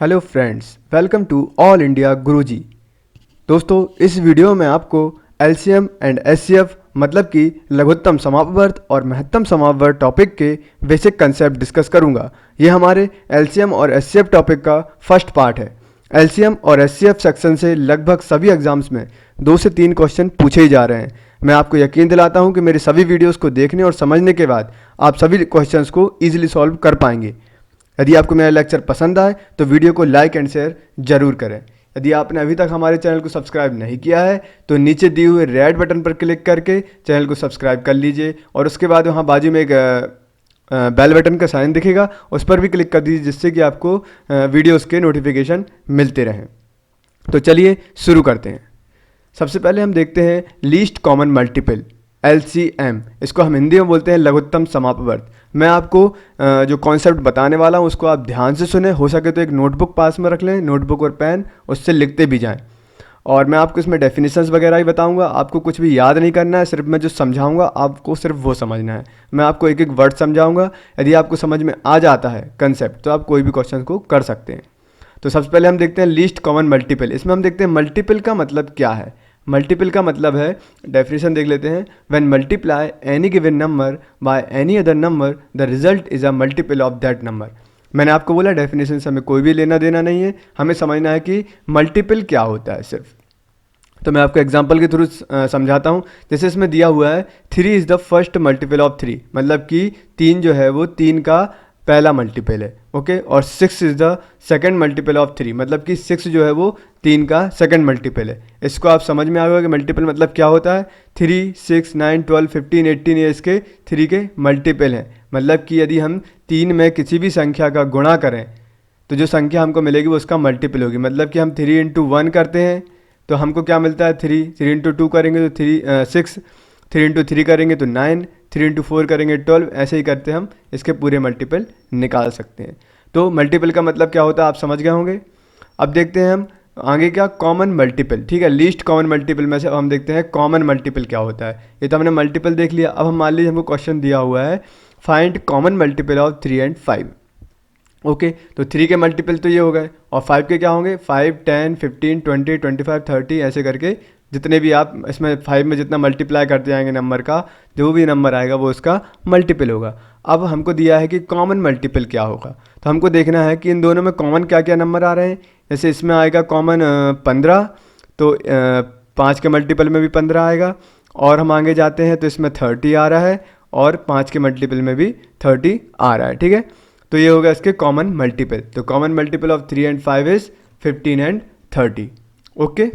Hello friends, welcome to all India Guruji. दोस्तों, इस video में आपको एलसीएम एंड एचसीएफ मतलब कि लघुत्तम समापवर्त और महत्तम समापवर्त टॉपिक के बेसिक कंसेप्ट डिस्कस करूंगा। ये हमारे एलसीएम और एचसीएफ टॉपिक का फर्स्ट पार्ट है। एलसीएम और एचसीएफ सेक्शन से लगभग सभी एग्जाम्स में 2 से 3 क्वेश्चन पूछे ही जा रहे हैं। मैं आपको यकीन दिलाता हूं कि मेरे सभी वीडियोस को देखने और समझने के बाद आप सभी क्वेश्चंस को ईजिली सॉल्व कर पाएंगे। यदि आपको मेरा लेक्चर पसंद आए तो वीडियो को लाइक एंड शेयर जरूर करें। यदि आपने अभी तक हमारे चैनल को सब्सक्राइब नहीं किया है तो नीचे दिए हुए रेड बटन पर क्लिक करके चैनल को सब्सक्राइब कर लीजिए और उसके बाद वहाँ बाजू में एक बेल बटन का साइन दिखेगा, उस पर भी क्लिक कर दीजिए जिससे कि आपको वीडियोस के नोटिफिकेशन मिलते रहें। तो चलिए शुरू करते हैं। सबसे पहले हम देखते हैं लीस्ट कॉमन मल्टीपल LCM। इसको हम हिंदी में बोलते हैं लघुत्तम समापवर्त। मैं आपको जो कॉन्सेप्ट बताने वाला हूँ उसको आप ध्यान से सुने। हो सके तो एक नोटबुक पास में रख लें, नोटबुक और पेन, उससे लिखते भी जाएं। और मैं आपको इसमें डेफिनेशंस वगैरह ही बताऊंगा। आपको कुछ भी याद नहीं करना है, सिर्फ मैं जो समझाऊंगा आपको सिर्फ वो समझना है। मैं आपको एक एक वर्ड समझाऊंगा। यदि आपको समझ में आ जाता है कंसेप्ट तो आप कोई भी क्वेश्चन को कर सकते हैं। तो सबसे पहले हम देखते हैं लीस्ट कॉमन मल्टीपल। इसमें हम देखते हैं मल्टीपल का मतलब क्या है। मल्टीपल का मतलब है, डेफिनेशन देख लेते हैं, when multiply any given number by any other number the result is a multiple of that number. मैंने आपको बोला डेफिनेशन से हमें कोई भी लेना देना नहीं है, हमें समझना है कि मल्टीपल क्या होता है सिर्फ। तो मैं आपको एग्जांपल के थ्रू समझाता हूँ। जैसे इसमें दिया हुआ है 3 is the first multiple of 3, मतलब कि 3 जो है वो 3 का पहला मल्टीपल है। ओके, और 6 is the second multiple of 3, मतलब कि 6 जो है वो 3 का सेकंड मल्टीपल है। इसको आप समझ में आ गया कि मल्टीपल मतलब क्या होता है। 3, 6, 9, 12, 15, 18 ये इसके 3 के मल्टीपल हैं। मतलब कि यदि हम 3 में किसी भी संख्या का गुणा करें तो जो संख्या हमको मिलेगी वो उसका मल्टीपल होगी। मतलब कि हम 3 इंटू 1 करते हैं तो हमको क्या मिलता है 3 इंटू 2 करेंगे तो 6, 3 इंटू 3 करेंगे तो 9, 3 इंटू 4 करेंगे 12। ऐसे ही करते हम इसके पूरे मल्टीपल निकाल सकते हैं। तो मल्टीपल का मतलब क्या होता है आप समझ गए होंगे। अब देखते हैं हम आगे क्या, कॉमन मल्टीपल। ठीक है, लीस्ट कॉमन मल्टीपल में से अब हम देखते हैं कॉमन मल्टीपल क्या होता है। ये तो हमने मल्टीपल देख लिया। अब हम मान लीजिए हमको क्वेश्चन दिया हुआ है find common multiple of 3 and 5। Okay, तो 3 के मल्टीपल तो ये हो गए और 5 के क्या होंगे, 5, 10, 15, 20, 25, 30 ऐसे करके जितने भी आप इसमें 5 में जितना मल्टीप्लाई करते जाएंगे नंबर का, जो भी नंबर आएगा वो उसका मल्टीपल होगा। अब हमको दिया है कि कॉमन मल्टीपल क्या होगा, तो हमको देखना है कि इन दोनों में कॉमन क्या क्या नंबर आ रहे हैं। जैसे इसमें आएगा कॉमन 15, तो 5 के मल्टीपल में भी 15 आएगा। और हम आगे जाते हैं तो इसमें 30 आ रहा है और 5 के मल्टीपल में भी 30 आ रहा है। ठीक है, तो ये होगा इसके कॉमन मल्टीपल। तो common multiple of 3 and 5 is 15 and 30। Okay,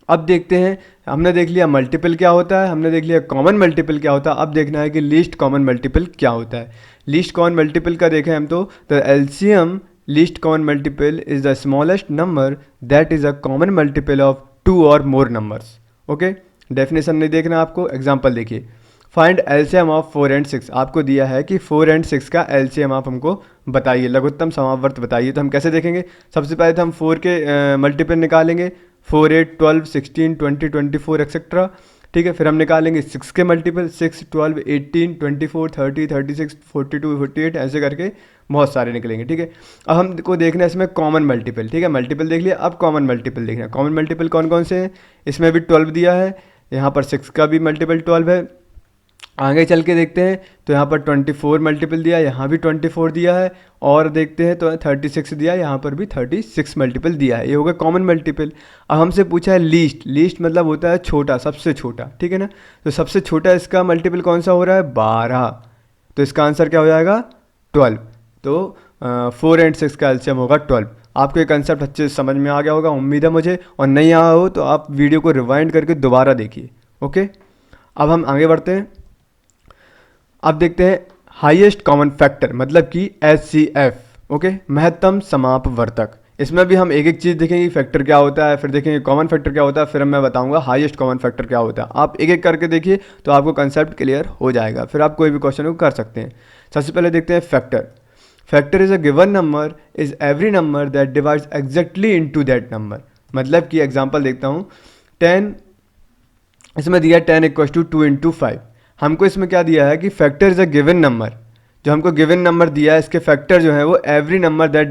अब देखते हैं, हमने देख लिया मल्टीपल क्या होता है, हमने देख लिया कॉमन मल्टीपल क्या होता है। अब देखना है कि लीस्ट कॉमन मल्टीपल क्या होता है। लीस्ट कॉमन मल्टीपल का देखें हम तो the LCM least common multiple is the smallest number that is a common multiple of 2 और मोर नंबर्स। ओके, डेफिनेशन नहीं देखना आपको, एग्जाम्पल देखिए। Find LCM of 4 and 6। आपको दिया है कि 4 एंड 6 का एलसीएम आप हमको बताइए, लघुत्तम समापवर्त बताइए। तो हम कैसे देखेंगे, सबसे पहले तो हम 4 के मल्टीपल निकालेंगे, 4, 8, 12, 16, 20, 24 एक्सेट्रा। ठीक है, फिर हम निकालेंगे 6 के मल्टीपल, 6, 12, 18, 24, 30, 36, 42, 48 ऐसे करके बहुत सारे निकलेंगे। ठीक है, अब हमको देखना है इसमें कॉमन मल्टीपल। ठीक है, मल्टीपल देख लिया, अब कॉमन मल्टीपल देखना है। कॉमन मल्टीपल कौन कौन से हैं, इसमें भी 12 दिया है, यहाँ पर 6 का भी मल्टीपल 12 है। आगे चल के देखते हैं तो यहाँ पर 24 मल्टीपल दिया है, यहाँ भी 24 दिया है। और देखते हैं तो 36 दिया है, यहाँ पर भी 36 मल्टीपल दिया है। ये होगा कॉमन मल्टीपल। अब हमसे पूछा है लीस्ट। लीस्ट मतलब होता है छोटा, सबसे छोटा। ठीक है ना, तो सबसे छोटा इसका मल्टीपल कौन सा हो रहा है, 12। तो इसका आंसर क्या हो जाएगा, 12। तो 4 एंड 6 का एलसीएम होगा 12। आपको ये कंसेप्ट अच्छे से समझ में आ गया होगा उम्मीद है मुझे, और नहीं आया हो तो आप वीडियो को रिवाइंड करके दोबारा देखिए। ओके, अब हम आगे बढ़ते हैं। अब देखते हैं हाईएस्ट कॉमन फैक्टर मतलब कि HCF। ओके, महत्तम समापवर्तक। इसमें भी हम एक एक चीज़ देखेंगे, फैक्टर क्या होता है, फिर देखेंगे कॉमन फैक्टर क्या होता है, फिर मैं बताऊंगा हाईएस्ट कॉमन फैक्टर क्या होता है। आप एक एक करके देखिए तो आपको कंसेप्ट क्लियर हो जाएगा, फिर आप कोई भी क्वेश्चन को कर सकते हैं। सबसे पहले देखते हैं factor. Factor is a given number is every number that divides exactly into that number. मतलब कि एग्जांपल देखता हूँ, 10 इसमें दिया 10 = 2 × 5। हमको इसमें क्या दिया है कि factor is a given number, जो हमको गिवन नंबर दिया है इसके फैक्टर जो है वो every number that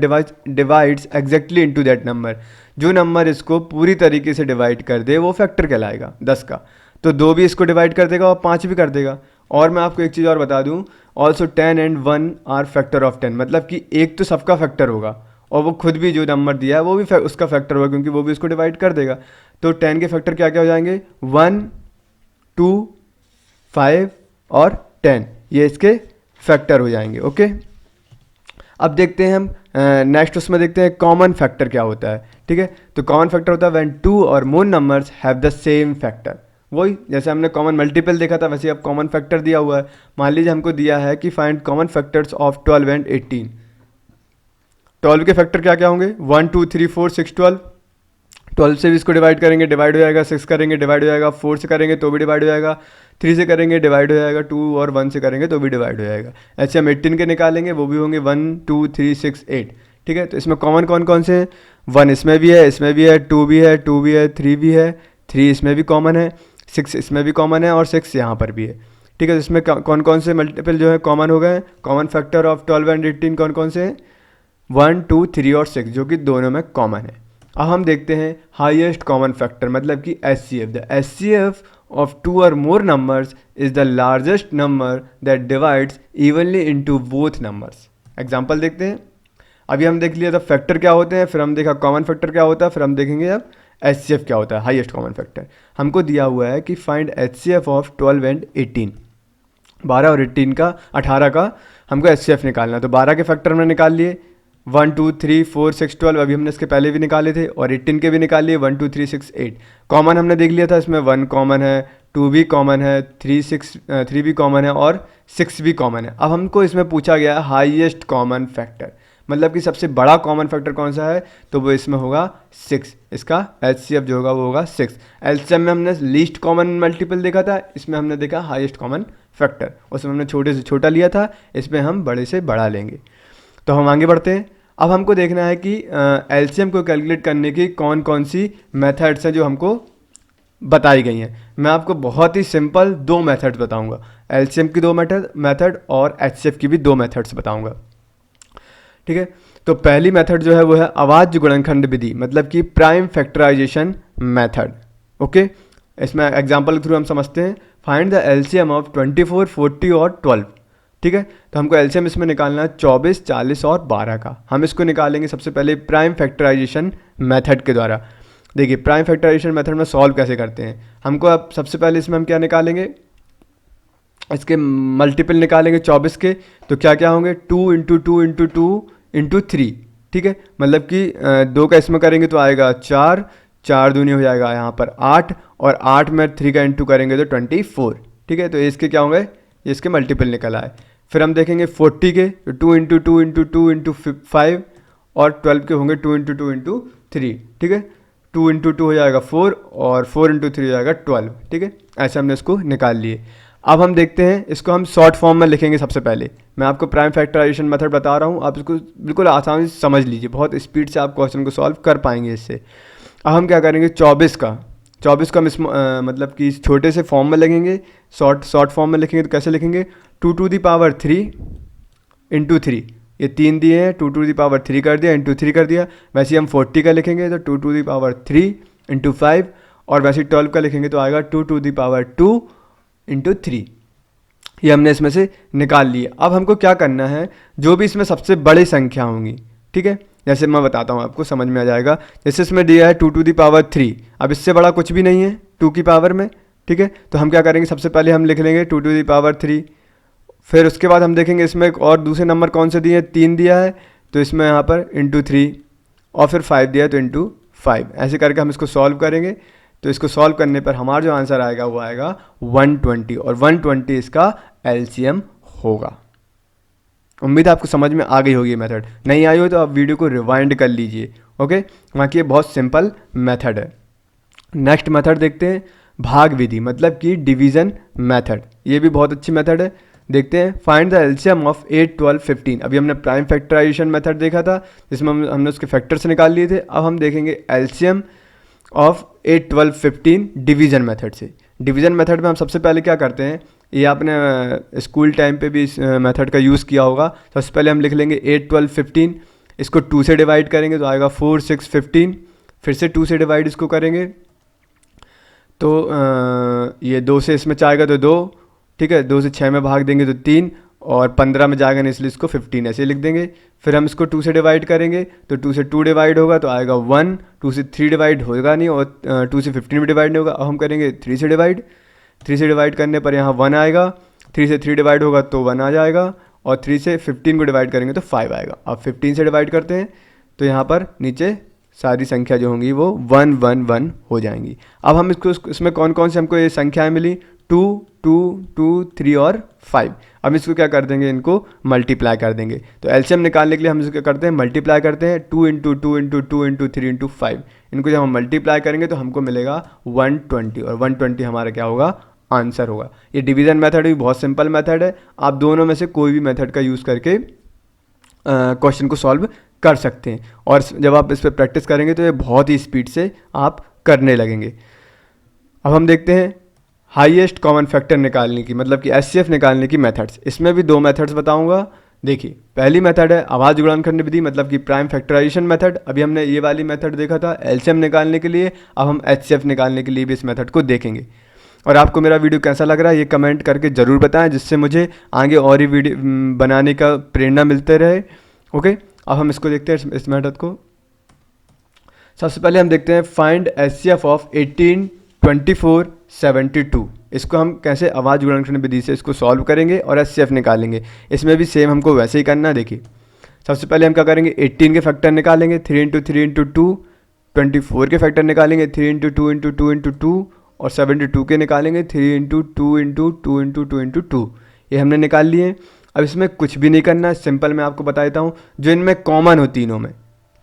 divides exactly into that number, जो नंबर इसको पूरी तरीके से डिवाइड कर दे वो फैक्टर कहलाएगा 10 का। तो 2 भी इसको डिवाइड कर देगा और 5 भी कर देगा। और मैं आपको एक चीज़ और बता दूं, also 10 and 1 are factor of 10, मतलब कि एक तो सबका फैक्टर होगा और वो खुद भी जो नंबर दिया है वो भी उसका फैक्टर होगा, क्योंकि वो भी उसको डिवाइड कर देगा। तो 10 के फैक्टर क्या क्या हो जाएंगे, 1, 2, 5 और 10, ये इसके फैक्टर हो जाएंगे। ओके, अब देखते हैं हम नेक्स्ट उसमें देखते हैं कॉमन फैक्टर क्या होता है। ठीक है, तो कॉमन फैक्टर होता है व्हेन 2 और मोर numbers have the same factor. वही जैसे हमने कॉमन मल्टीपल देखा था वैसे अब कॉमन फैक्टर दिया हुआ है। मान लीजिए हमको दिया है कि find common factors of 12 and 18। 12 के फैक्टर क्या क्या होंगे, 1, 2, 3, 4, 6, 12। 12 से भी इसको डिवाइड करेंगे, डिवाइड हो जाएगा, 6 करेंगे डिवाइड हो जाएगा, 4 से करेंगे तो भी डिवाइड हो जाएगा, 3 से करेंगे डिवाइड हो जाएगा, 2 और 1 से करेंगे तो भी डिवाइड हो जाएगा। ऐसे हम 18 के निकालेंगे, वो भी होंगे 1, 2, 3, 6, 8। ठीक है, तो इसमें कॉमन कौन कौन से हैं, 1 इसमें भी है, इसमें भी है, 2 भी है, 2 भी है, 3 भी है, 3 इसमें भी कॉमन है, 6 इसमें भी कॉमन है और 6 यहाँ पर भी है। ठीक है, तो इसमें कौन कौन से मल्टीपल जो है कॉमन हो गए, कॉमन फैक्टर ऑफ 12 एंड 18 कौन कौन से हैं, 1, 2, 3 और 6, जो कि दोनों में कॉमन है। अब हम देखते हैं हाईएस्ट कॉमन फैक्टर, मतलब कि HCF। द HCF ऑफ 2 और मोर numbers is the largest number that divides evenly into both numbers. Example देखते हैं। अभी हम देख लिया था फैक्टर क्या होते हैं, फिर हम देखा कॉमन फैक्टर क्या होता है, फिर हम देखेंगे अब HCF क्या होता है, हाईएस्ट कॉमन फैक्टर। हमको दिया हुआ है कि फाइंड HCF ऑफ 12 एंड 18। 12 और 18 का हमको HCF निकालना है। तो 12 के फैक्टर हमने निकाल लिए, 1, 2, 3, 4, 6, 12, अभी हमने इसके पहले भी निकाले थे, और 18 के भी निकाल लिए, 1, 2, 3, 6, 8। कॉमन हमने देख लिया था, इसमें 1 कॉमन है, 2 भी कॉमन है, 3 भी कॉमन है और 6 भी कॉमन है। अब हमको इसमें पूछा गया है हाईएस्ट कॉमन फैक्टर, मतलब कि सबसे बड़ा कॉमन फैक्टर कौन सा है, तो वो इसमें होगा 6। इसका HCF जो होगा वो होगा 6। LCM में हमने लीस्ट कॉमन मल्टीपल देखा था, इसमें हमने देखा हाईएस्ट कॉमन फैक्टर। उसमें हमने छोटे से छोटा लिया था, इसमें हम बड़े से बड़ा लेंगे। तो हम आगे बढ़ते हैं। अब हमको देखना है कि LCM को कैलकुलेट करने की कौन कौन सी मेथड्स हैं जो हमको बताई गई हैं। मैं आपको बहुत ही सिंपल 2 मेथड्स बताऊंगा, LCM की 2 मेथड और HCF की भी 2 मेथड्स बताऊंगा। ठीक है, तो पहली मेथड जो है वो है अभाज्य गुणनखंड विधि, मतलब कि प्राइम फैक्टराइजेशन मेथड। ओके, इसमें एग्जांपल के थ्रू हम समझते हैं। फाइंड द LCM ऑफ 24, 40 और 12। ठीक है, तो हमको LCM इसमें निकालना है 24, 40 और 12 का। हम इसको निकालेंगे सबसे पहले प्राइम फैक्टराइजेशन मेथड के द्वारा। देखिए प्राइम फैक्टराइजेशन मेथड में सॉल्व कैसे करते हैं। हमको अब सबसे पहले इसमें हम क्या निकालेंगे, इसके मल्टीपल निकालेंगे 24 के। तो क्या क्या होंगे, 2 इंटू 2 इंटू 2 इंटू 3। ठीक है, मतलब कि 2 का इसमें करेंगे तो आएगा 4, 4 दूनी हो जाएगा यहाँ पर 8, और 8 में 3 का इंटू करेंगे तो 24। ठीक है, तो इसके क्या होंगे, इसके मल्टीपल निकल आए। फिर हम देखेंगे 40 के, तो 2 इंटू 2 इंटू 2 इंटू 5, और 12 के होंगे 2 इंटू 2 इंटू 3। ठीक है, 2 इंटू 2 हो जाएगा 4, और 4 इंटू 3 हो जाएगा 12। ठीक है, ऐसे हमने इसको निकाल लिए। अब हम देखते हैं, इसको हम शॉर्ट फॉर्म में लिखेंगे। सबसे पहले मैं आपको प्राइम फैक्टराइजेशन मेथड बता रहा हूँ, आप इसको बिल्कुल आसानी से समझ लीजिए, बहुत स्पीड से आप क्वेश्चन को सॉल्व कर पाएंगे इससे। अब हम क्या करेंगे, 24 का हम मतलब कि छोटे से फॉर्म में लिखेंगे, शॉर्ट फॉर्म में लिखेंगे। तो कैसे लिखेंगे, 2 टू दी पावर 3 इंटू 3, ये 3 दिए हैं, 2 टू दी पावर 3 कर दिया, इंटू 3 कर दिया। वैसे ही हम 40 का लिखेंगे तो 2 टू दी पावर 3 इंटू 5, और वैसे ही 12 का लिखेंगे तो आएगा 2 टू दी पावर 2 इंटू 3। ये हमने इसमें से निकाल लिए। अब हमको क्या करना है, जो भी इसमें सबसे बड़ी संख्या होंगी, ठीक है, जैसे मैं बताता हूँ आपको समझ में आ जाएगा। जैसे इसमें दिया है 2 टू दी पावर 3, अब इससे बड़ा कुछ भी नहीं है 2 की पावर में। ठीक है, तो हम क्या करेंगे, सबसे पहले हम लिख लेंगे 2 टू दी पावर 3। फिर उसके बाद हम देखेंगे इसमें एक और दूसरे नंबर कौन से दिए हैं, 3 दिया है तो इसमें यहाँ पर इंटू 3, और फिर 5 दिया है तो इंटू 5। ऐसे करके हम इसको सॉल्व करेंगे। तो इसको सॉल्व करने पर हमारा जो आंसर आएगा वो आएगा 120, और 120 इसका LCM होगा। उम्मीद है आपको समझ में आ गई होगी ये मेथड। नहीं आई हो तो आप वीडियो को रिवाइंड कर लीजिए। ओके, बाकी ये बहुत सिंपल मेथड है। नेक्स्ट मेथड देखते हैं, भाग विधि, मतलब कि डिवीज़न मेथड। ये भी बहुत अच्छी मेथड है। देखते हैं, फाइंड द LCM ऑफ 8, 12, 15। अभी हमने प्राइम फैक्टराइजेशन मेथड देखा था जिसमें हमने उसके फैक्टर्स निकाल लिए थे। अब हम देखेंगे LCM ऑफ 8, 12, 15 डिवीज़न मेथड से। डिवीज़न मेथड में हम सबसे पहले क्या करते हैं, ये आपने स्कूल टाइम पे भी इस मेथड का यूज़ किया होगा। सबसे पहले हम लिख लेंगे 8 12 15, इसको 2 से डिवाइड करेंगे तो आएगा 4 6 15, फिर से 2 से डिवाइड इसको करेंगे तो ये 2 से इसमें जाएगा तो 2, ठीक है, 2 से 6 में भाग देंगे तो 3, और 15 में जाएगा नहीं इसलिए इसको 15 ऐसे लिख देंगे। फिर हम इसको 2 से डिवाइड करेंगे तो 2 से 2 डिवाइड होगा तो आएगा 1, 2 से 3 डिवाइड होगा नहीं, और 2 से 15 भी डिवाइड नहीं होगा। अब हम करेंगे 3 से डिवाइड, 3 से डिवाइड करने पर यहाँ 1 आएगा, 3 से 3 डिवाइड होगा तो 1 आ जाएगा, और 3 से 15 को डिवाइड करेंगे तो 5 आएगा। अब 15 से डिवाइड करते हैं तो यहाँ पर नीचे सारी संख्या जो होंगी वो 1 1 1 हो जाएंगी। अब हम इसमें कौन कौन से हमको ये संख्याएं मिली, 2 2 2 3 और 5। अब इसको क्या कर देंगे, इनको मल्टीप्लाई कर देंगे। तो एलसीएम निकालने के लिए हम इसको क्या करते हैं, मल्टीप्लाई करते हैं, 2 इंटू 2 इंटू 2 इंटू 3 इंटू 5। इनको जब हम मल्टीप्लाई करेंगे तो हमको मिलेगा 120, और 120 हमारा क्या होगा, आंसर होगा। ये डिवीज़न मेथड भी बहुत सिंपल मेथड है, आप दोनों में से कोई भी मेथड का यूज़ करके क्वेश्चन को सॉल्व कर सकते हैं, और जब आप इस पर प्रैक्टिस करेंगे तो ये बहुत ही स्पीड से आप करने लगेंगे। अब हम देखते हैं हाईएस्ट कॉमन फैक्टर निकालने की, मतलब कि एचसीएफ निकालने की मेथड्स। इसमें भी 2 मेथड्स बताऊंगा। देखिए, पहली मेथड है आवाज़ गुणनखंड विधि, मतलब कि प्राइम फैक्टराइजेशन मेथड। अभी हमने ये वाली मेथड देखा था एलसीएम निकालने के लिए, अब हम एचसीएफ निकालने के लिए भी इस मेथड को देखेंगे। और आपको मेरा वीडियो कैसा लग रहा है ये कमेंट करके ज़रूर बताएं, जिससे मुझे आगे और ही वीडियो बनाने का प्रेरणा मिलते रहे। ओके, अब हम इसको देखते हैं इस मेथड को। सबसे पहले हम देखते हैं फाइंड एचसीएफ ऑफ 18 24 72। इसको हम कैसे आवाज़ गुणनखंड विधि से इसको सॉल्व करेंगे और एचसीएफ निकालेंगे। इसमें भी सेम हमको वैसे ही करना है। देखिए, सबसे पहले हम क्या करेंगे, 18 के फैक्टर निकालेंगे 3 इंटू 3 इंटू 2, 24 के फैक्टर निकालेंगे 3 इंटू 2 इंटू 2 इंटू 2, और 72 के निकालेंगे 3 इंटू 2 इंटू 2 इंटू 2 इंटू 2। ये हमने निकाल लिए। अब इसमें कुछ भी नहीं करना है, सिंपल मैं आपको बता देता हूँ। जो इनमें कॉमन हो,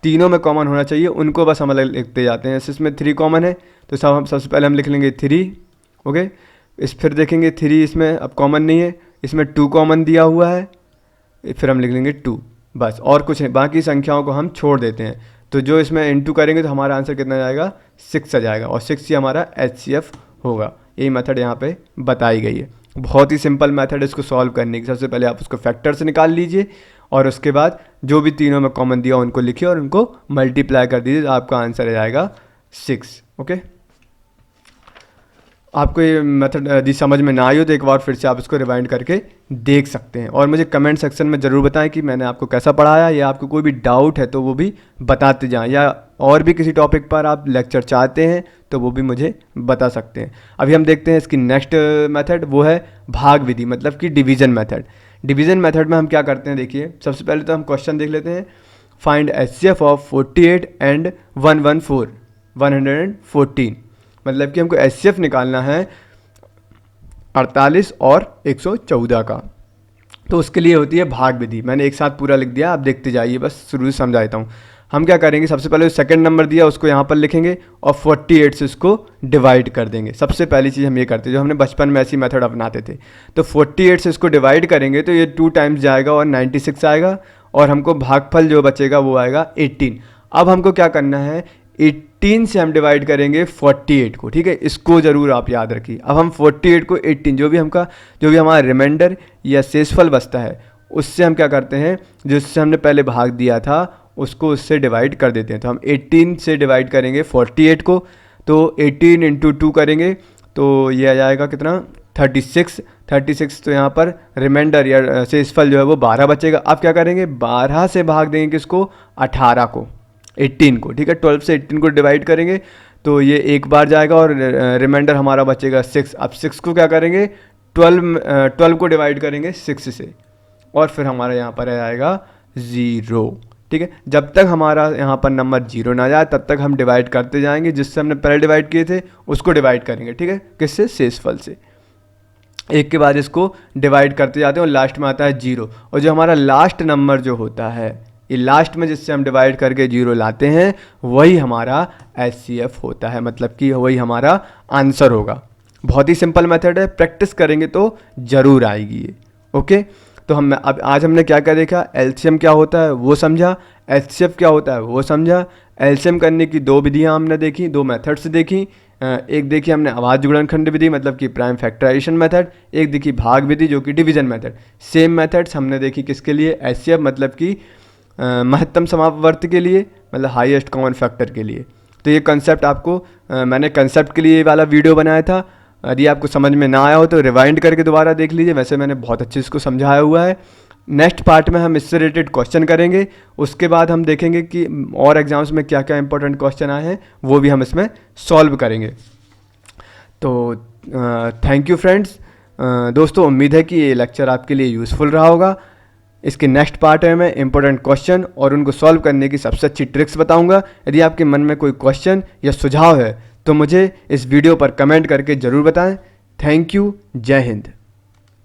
तीनों में कॉमन होना चाहिए, उनको बस हम अलग लिखते जाते हैं। जैसे इसमें 3 कॉमन है तो सबसे पहले हम लिख लेंगे 3। ओके, फिर देखेंगे 3 इसमें अब कॉमन नहीं है, इसमें 2 कॉमन दिया हुआ है, फिर हम लिख लेंगे 2, बस और कुछ नहीं। बाकी संख्याओं को हम छोड़ देते हैं। तो जो इसमें इंटू करेंगे तो हमारा आंसर कितना जाएगा, 6 आ जाएगा, और 6 ही हमारा एचसीएफ होगा। यही मेथड यहाँ पे बताई गई है। बहुत ही सिंपल मेथड है इसको सॉल्व करने की। सबसे पहले आप उसको फैक्टर से निकाल लीजिए, और उसके बाद जो भी तीनों में कॉमन दिया उनको लिखिए और उनको मल्टीप्लाई कर दीजिए, तो आपका आंसर आ जाएगा 6। ओके, आपको ये मेथड यदि समझ में ना आई हो तो एक बार फिर से आप इसको रिवाइंड करके देख सकते हैं, और मुझे कमेंट सेक्शन में ज़रूर बताएं कि मैंने आपको कैसा पढ़ाया, या आपको कोई भी डाउट है तो वो भी बताते जाएं, या और भी किसी टॉपिक पर आप लेक्चर चाहते हैं तो वो भी मुझे बता सकते हैं। अभी हम देखते हैं इसकी नेक्स्ट मेथड, वो है भाग विधि, मतलब कि डिवीज़न मेथड। डिवीज़न मेथड में हम क्या करते हैं, देखिए सबसे पहले तो हम क्वेश्चन देख लेते हैं। फाइंड एचसीएफ ऑफ 48 एंड 114, मतलब कि हमको एचसीएफ निकालना है 48 और 114 का। तो उसके लिए होती है भाग विधि। मैंने एक साथ पूरा लिख दिया, आप देखते जाइए, बस शुरू से समझा देता हूँ। हम क्या करेंगे, सबसे पहले सेकंड नंबर दिया उसको यहाँ पर लिखेंगे और 48 से उसको डिवाइड कर देंगे। सबसे पहली चीज़ हम ये करते हैं, जो हमने बचपन में ऐसी मेथड अपनाते थे। तो 48 से इसको डिवाइड करेंगे तो ये 2 टाइम्स जाएगा और 96 आएगा, और हमको भागफल जो बचेगा वो आएगा 18। अब हमको क्या करना है, 18 से हम डिवाइड करेंगे 48 को, ठीक है, इसको ज़रूर आप याद रखिए। अब हम 48 को 18, जो भी हमारा रिमाइंडर या शेषफल बचता है उससे हम क्या करते हैं, जिससे हमने पहले भाग दिया था उसको उससे डिवाइड कर देते हैं। तो हम 18 से डिवाइड करेंगे 48 को, तो 18 इंटू 2 करेंगे तो ये आ जाएगा कितना, 36। तो यहाँ पर रिमाइंडर या शेषफल जो है वो 12 बचेगा। अब क्या करेंगे, 12 से भाग देंगे किसको, 18 को, 18 को, ठीक है। 12 से 18 को डिवाइड करेंगे तो ये एक बार जाएगा और रिमाइंडर हमारा बचेगा 6। अब 6 को क्या करेंगे, 12 को डिवाइड करेंगे 6 से, और फिर हमारा यहाँ पर आएगा 0, ठीक है। जब तक हमारा यहाँ पर नंबर 0 ना जाए तब तक हम डिवाइड करते जाएंगे। जिससे हमने पहले डिवाइड किए थे उसको डिवाइड करेंगे, ठीक है, किससे, शेषफल से। एक के बाद इसको डिवाइड करते जाते हैं और लास्ट में आता है 0। और जो हमारा लास्ट नंबर जो होता है, ये लास्ट में जिससे हम डिवाइड करके 0 लाते हैं, वही हमारा एचसीएफ होता है, मतलब कि वही हमारा आंसर होगा। बहुत ही सिंपल मेथड है, प्रैक्टिस करेंगे तो ज़रूर आएगी ये। ओके, तो अब आज हमने क्या क्या देखा, एलसीएम क्या होता है वो समझा, एचसीएफ क्या होता है वो समझा। एलसीएम करने की 2 विधियाँ हमने देखी, 2 मेथड्स देखी, एक देखी हमने आवाज़ गुणनखंड विधि मतलब कि प्राइम फैक्टराइजेशन मेथड, एक देखी भाग विधि जो कि डिवीजन मेथड। सेम मेथड्स हमने देखी किसके लिए, एचसीएफ मतलब कि महत्तम समापवर्त के लिए, मतलब हाईएस्ट कॉमन फैक्टर के लिए। तो ये कंसेप्ट आपको मैंने कंसेप्ट के लिए वाला वीडियो बनाया था। यदि आपको समझ में ना आया हो तो रिवाइंड करके दोबारा देख लीजिए, वैसे मैंने बहुत अच्छे से इसको समझाया हुआ है। नेक्स्ट पार्ट में हम इससे रिलेटेड क्वेश्चन करेंगे, उसके बाद हम देखेंगे कि और एग्जाम्स में क्या क्या इंपॉर्टेंट क्वेश्चन आए हैं, वो भी हम इसमें सॉल्व करेंगे। तो थैंक यू फ्रेंड्स। दोस्तों उम्मीद है कि ये लेक्चर आपके लिए यूज़फुल रहा होगा। इसके नेक्स्ट पार्ट में मैं इंपॉर्टेंट क्वेश्चन और उनको सॉल्व करने की सबसे अच्छी ट्रिक्स बताऊंगा। यदि आपके मन में कोई क्वेश्चन या सुझाव है तो मुझे इस वीडियो पर कमेंट करके ज़रूर बताएं। Thank you. जय हिंद।